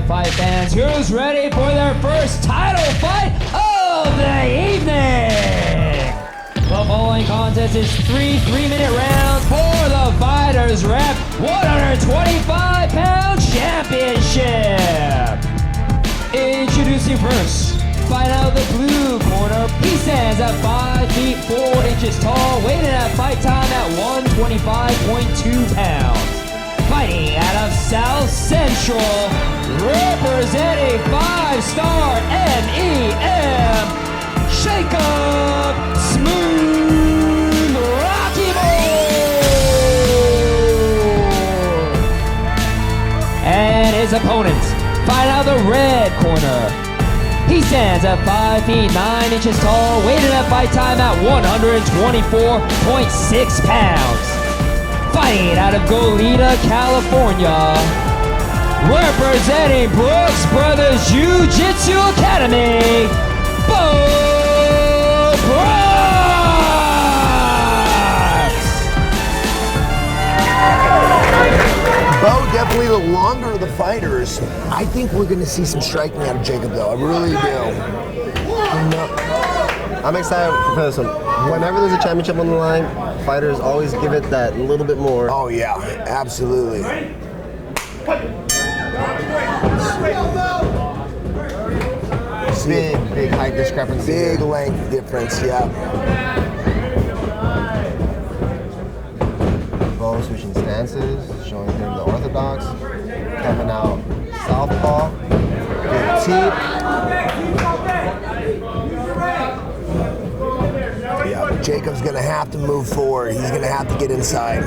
fight fans, who's ready for their first title fight of the evening? The following contest is 3 3-minute rounds for the FightersRep 125-pound championship. Introducing first, fight out of the blue corner. He stands at 5 feet 4 inches tall, weighing at fight time at 125.2 pounds. Fighting out of South Central, representing 5-star NEM, Jacob Smooth Rockymore. And his opponent, fight out of the red corner. He stands at 5 feet 9 inches tall, weighted at fight time at 124.6 pounds. Fighting out of Goleta, California, representing Brooks Brothers Jiu-Jitsu Academy, Beau Brooks! Beau, definitely the longer of the fighters. I think we're going to see some striking out of Jacob, though. I really do. I'm excited for this one. Whenever there's a championship on the line, fighters always give it that little bit more. Oh, yeah, absolutely. Big height discrepancy. Big length difference, yeah. Beau switching stances, showing him the orthodox, coming out southpaw, good teep. Yeah, Jacob's going to have to move forward. He's going to have to get inside.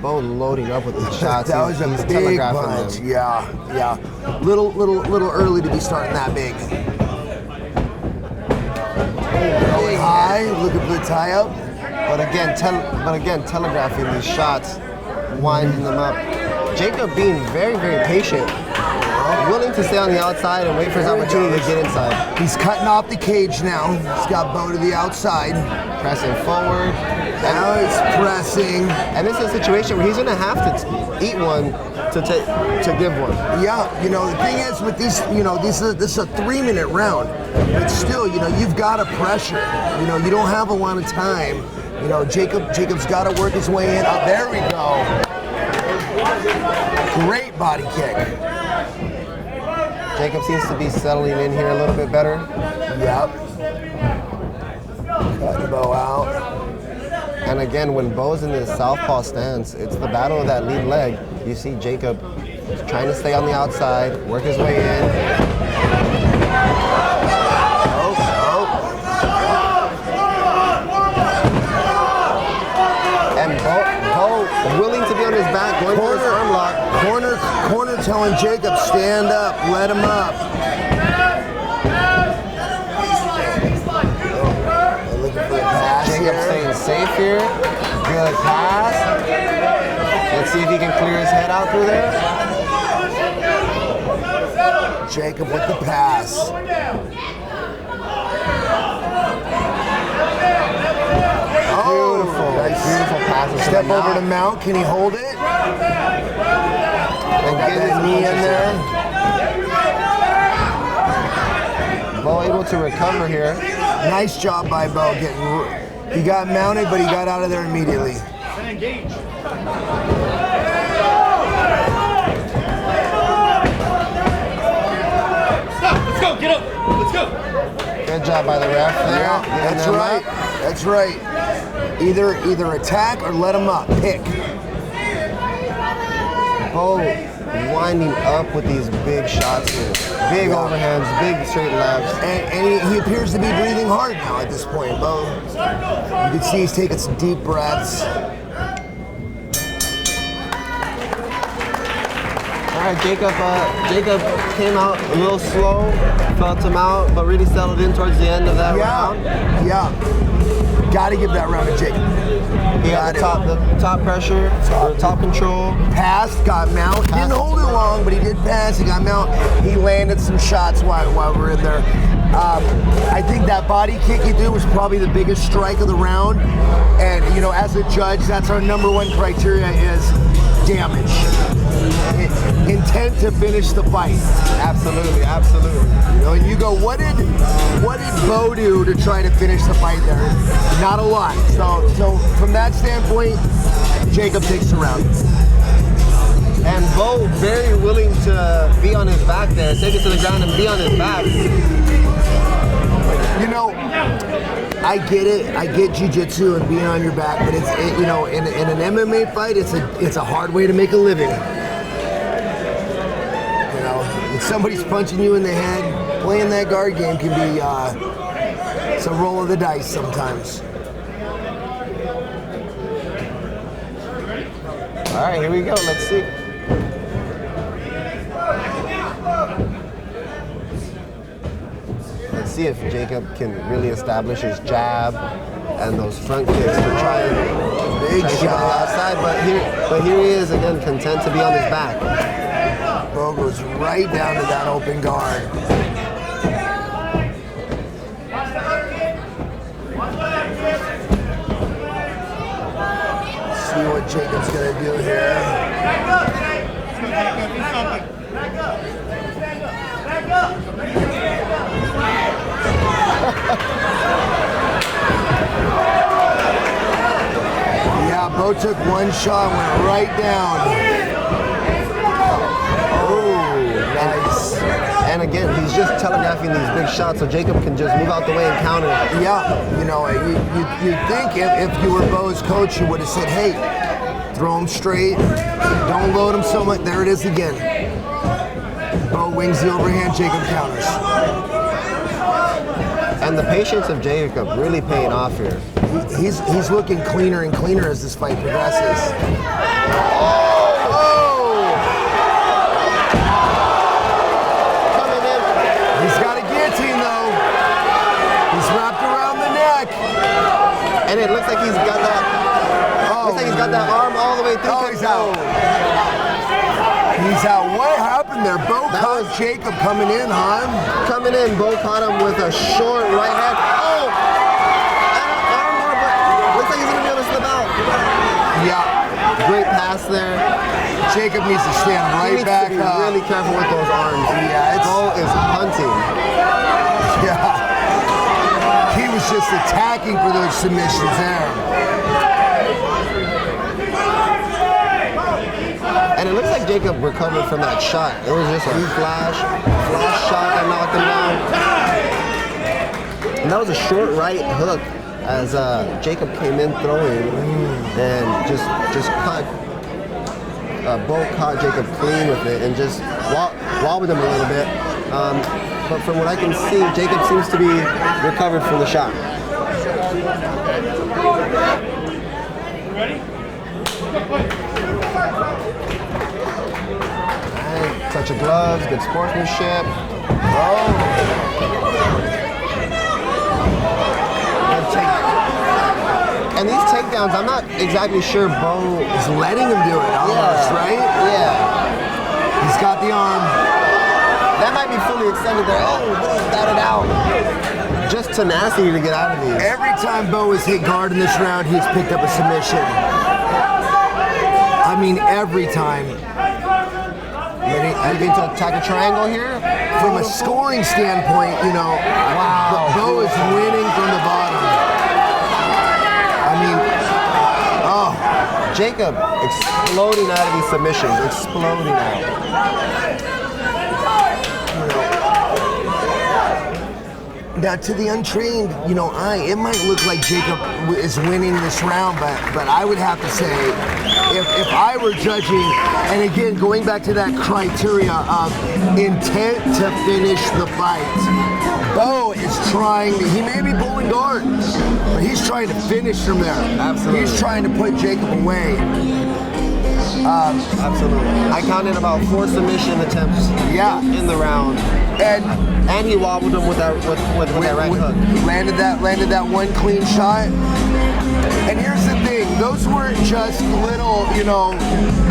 Beau loading up with the shots. That was a big punch. Them. Yeah. Little early to be starting that big. Going high, looking for the tie up. But again, telegraphing these shots, winding them up. Jacob being very, very patient, willing to stay on the outside and wait for his opportunity to get inside. He's cutting off the cage now. He's got Beau to the outside. Pressing forward. Now he's pressing. And this is a situation where he's going to have to eat one to give one. Yeah, the thing is with these, this is a 3-minute round. But still, you've got to pressure. You don't have a lot of time. Jacob's got to work his way in. Oh, there we go. Great body kick. Jacob seems to be settling in here a little bit better. Yep. Cutting Beau out. And again, when Beau's in this southpaw stance, it's the battle of that lead leg. You see Jacob trying to stay on the outside, work his way in. And Beau willing to be on his back, going for his arm lock. Corner telling Jacob, stand up, let him up. Looking for a pass Jacob staying safe here. Good pass. Let's see if he can clear his head out through there. Jacob with the pass. Beautiful. Beautiful passes. Step over to mount. Can he hold it? And get his knee in there. Beau able to recover here. Nice job by Beau he got mounted, but he got out of there immediately. Let's go, get up, let's go. Good job by the ref there. Yeah, that's right. That's right. Either attack or let him up. Pick. Beau winding up with these big shots here. Big overhands, big straight labs. And he appears to be breathing hard now at this point, Beau. You can see he's taking some deep breaths. All right, Jacob came out a little slow, felt him out, but really settled in towards the end of that round. Yeah. Got to give that round to Jacob. He got the top pressure, top control. Passed, got mount. Didn't hold it long, but he did pass. He got mount. He landed some shots while we're in there. I think that body kick he threw was probably the biggest strike of the round. And as a judge, that's our #1 criteria is damage. Intent to finish the fight. Absolutely, absolutely. You know, and you go, what did Beau do to try to finish the fight there? Not a lot. So from that standpoint, Jacob takes the round. And Beau very willing to be on his back there, take it to the ground and be on his back. You know, I get it. I get jiu-jitsu and being on your back, but it's you know, in an MMA fight, it's a hard way to make a living. You know, if somebody's punching you in the head, playing that guard game can be it's a roll of the dice sometimes. All right, here we go. Let's see. Let's see if Jacob can really establish his jab and those front kicks to try and keep it on the outside. But here he is again, content to be on his back. Beau goes right down to that open guard. See what Jacob's gonna do here. Back up! Do something. Back up! Back up! Yeah, Beau took one shot, went right down. Oh, nice. And again, he's just telegraphing these big shots so Jacob can just move out the way and counter. Yeah, you know, you'd think if you were Beau's coach, you would have said, hey, throw him straight, don't load him so much. There it is again. Beau wings the overhand, Jacob counters. And the patience of Jacob really paying off here. He's looking cleaner and cleaner as this fight progresses. Coming in. He's got a guillotine though. He's wrapped around the neck. And it looks like he's got that. Looks like he's got that arm all the way through. Oh, he's out. He's out. What happened there? Beau caught Jacob coming in, huh? Coming in, Beau caught him with a short right hand. Oh! And an armbar, but looks like he's gonna be able to slip out. Yeah. Great pass there. Jacob needs to stand right back up. up. Really careful with those arms. Yeah, Beau is hunting. Yeah. He was just attacking for those submissions there. And it looks like Jacob recovered from that shot. It was just a flash shot that knocked him down. And that was a short right hook as Jacob came in throwing and just caught, Beau caught Jacob clean with it and just wobbled him a little bit. But from what I can see, Jacob seems to be recovered from the shot. Ready? Touch of gloves, good sportsmanship. And these takedowns, I'm not exactly sure Beau is letting him do it almost, right? Yeah. He's got the arm. That might be fully extended there. Oh, but he's got it out. Just tenacity to get out of these. Every time Beau has hit guard in this round, he's picked up a submission. I mean, every time. Looking to attack a triangle here. From a scoring standpoint, you know, wow, Beau is winning from the bottom. I mean, Jacob exploding out of these submissions, exploding out. Now, to the untrained, you know, it might look like Jacob is winning this round, but I would have to say, if I were judging, and again, going back to that criteria of intent to finish the fight, Beau is trying, he may be pulling guard, but he's trying to finish from there. Absolutely. He's trying to put Jacob away. Absolutely. I counted about 4 submission attempts in the round. And he wobbled him with that right hook. Landed that one clean shot. And here's the thing, those weren't just little, you know,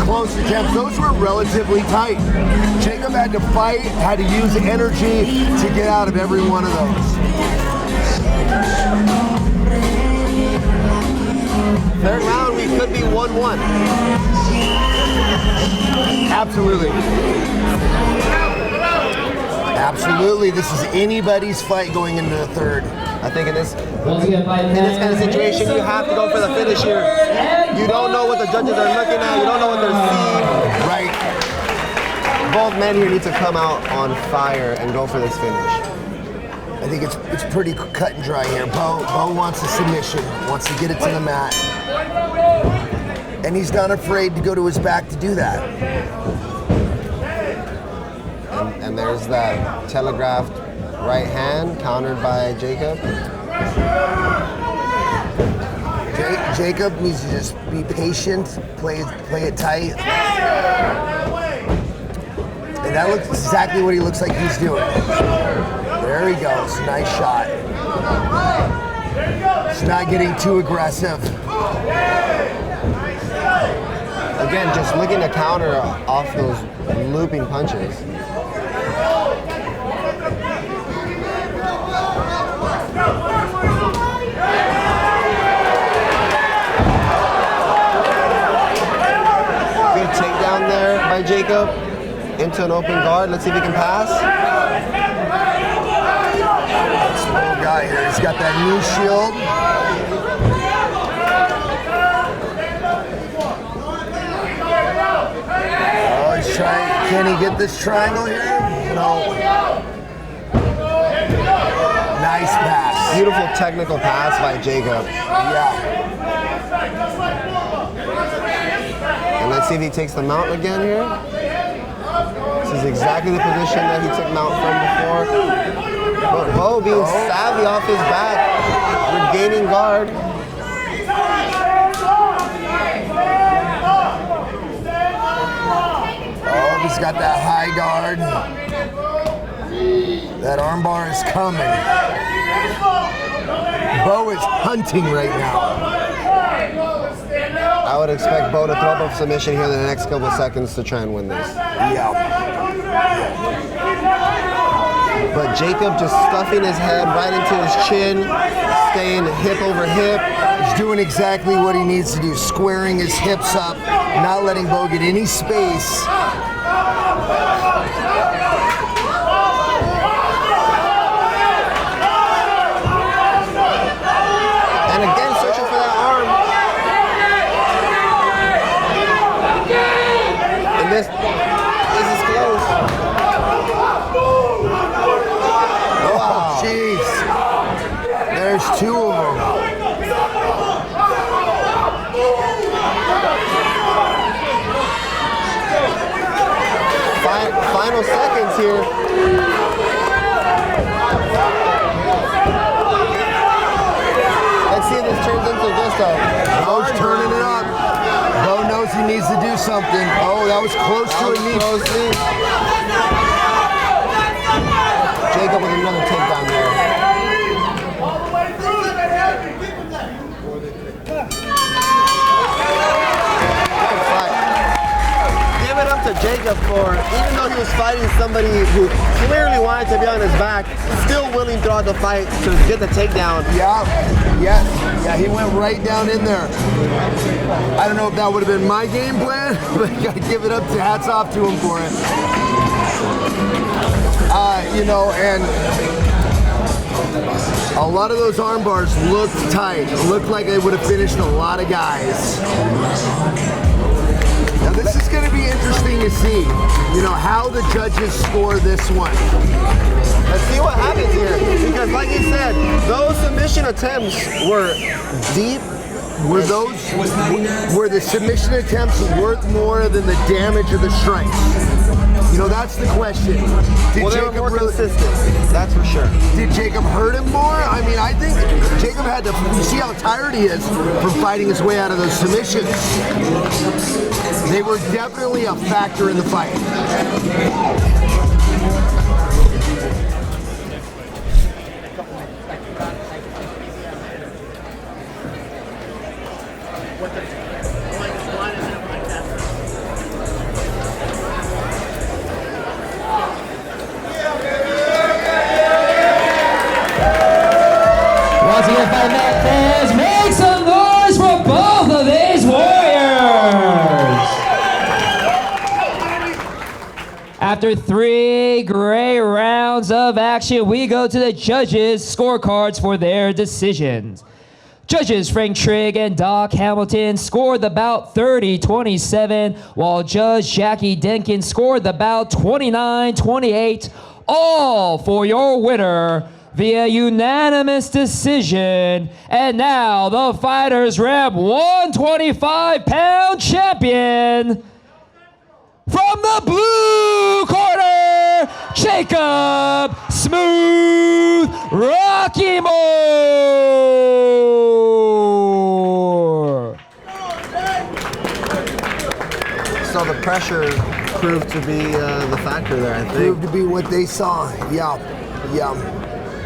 close attempts. Those were relatively tight. Jacob had to fight, had to use energy to get out of every one of those. Third round, we could be 1-1. Absolutely. Absolutely. This is anybody's fight going into the third. I think in this Once again, fight kind of situation, you have to go for the finish here. You don't know what the judges are looking at. You don't know what they're seeing. Right. Both men here need to come out on fire and go for this finish. I think it's pretty cut and dry here. Beau wants a submission, wants to get it to the mat. And he's not afraid to go to his back to do that. And there's that telegraphed right hand countered by Jacob. Jacob needs to just be patient, play it tight. And that looks exactly what he looks like he's doing. There he goes, nice shot. He's not getting too aggressive. Again, just looking to counter off those looping punches. Good takedown there by Jacob into an open guard. Let's see if he can pass. This little guy here, he's got that new shield. Oh, he's trying. Can he get this triangle here? No. Nice pass. Beautiful technical pass by Jacob. Yeah. And let's see if he takes the mount again here. This is exactly the position that he took mount from before. But Beau being savvy off his back, regaining guard. Oh, he's got that high guard. That armbar is coming. Beau is hunting right now. I would expect Beau to throw up a submission here in the next couple of seconds to try and win this. Yeah. But Jacob just stuffing his head right into his chin, staying hip over hip. He's doing exactly what he needs to do, squaring his hips up, not letting Beau get any space. And again, searching for that arm. And this is close. Oh, jeez. There's two of them. Final seconds here. Let's see if this turns into just a Beau's turning it up. Beau knows he needs to do something. Oh, that was close to a knee. Jacob with another takedown there. Good fight. Give it up to Jacob for, even though he was fighting somebody who clearly wanted to be on his back, still willing throughout the fight to get the takedown. Yeah, he went right down in there. I don't know if that would have been my game plan, but I gotta give it up to hats off to him for it. And a lot of those arm bars looked tight. It looked like they would have finished a lot of guys. Now this is gonna be interesting to see, how the judges score this one. Let's see what happens here. Because like you said, those submission attempts were deep. Were the submission attempts worth more than the damage of the strikes? That's the question. Well, they were more consistent, that's for sure. Did Jacob hurt him more? I mean, I think Jacob had to, you see how tired he is from fighting his way out of those submissions. They were definitely a factor in the fight. Once again, fight night fans, make some noise for both of these warriors. After 3 great rounds of action, we go to the judges' scorecards for their decisions. Judges Frank Trigg and Doc Hamilton scored the bout 30-27, while Judge Jackie Denkin scored the bout 29-28, all for your winner via unanimous decision. And now the Fighters Rep 125-pound champion, from the blue corner, Jacob Smooth Rockymore. So the pressure proved to be the factor there, I think. Proved to be what they saw. Yeah.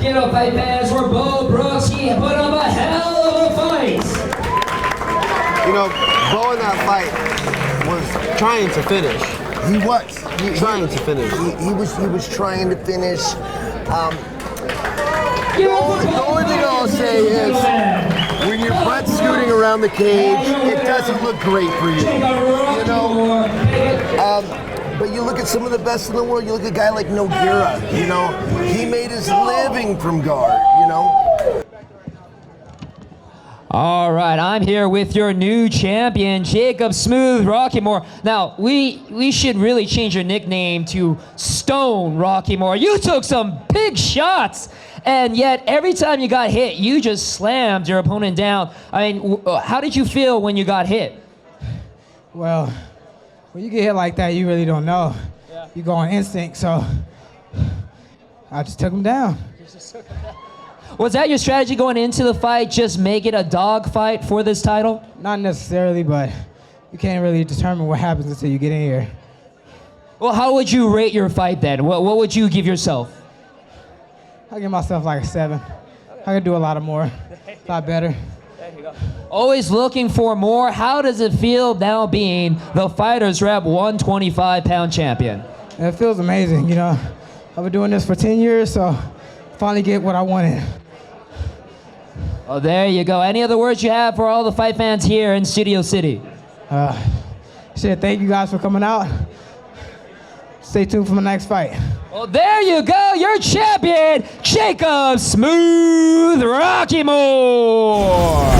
Get up, fight fans, for Beau Brooks. He put up a hell of a fight. You know, Beau in that fight was trying to finish. He was. Trying to finish. He was trying to finish. The The only thing I'll say is, when you're butt scooting around the cage, it doesn't look great for you. You know? But you look at some of the best in the world, you look at a guy like Nogueira, you know? He made his living from guard, you know? All right, I'm here with your new champion, Jacob Smooth Rockymore. Now, we should really change your nickname to Stone Rockymore. You took some big shots, and yet every time you got hit, you just slammed your opponent down. I mean, how did you feel when you got hit? Well, when you get hit like that, you really don't know. Yeah. You go on instinct, so I just took him down. Was that your strategy going into the fight, just make it a dog fight for this title? Not necessarily, but you can't really determine what happens until you get in here. Well, how would you rate your fight then? What would you give yourself? I give myself like a 7. I could do a lot more, a lot better. Always looking for more. How does it feel now being the Fighters Rep 125-pound champion? It feels amazing, you know. I've been doing this for 10 years, so finally get what I wanted. Oh, there you go. Any other words you have for all the fight fans here in Studio City? Thank you guys for coming out. Stay tuned for my next fight. Well, there you go. Your champion, Jacob Smooth Rockymore.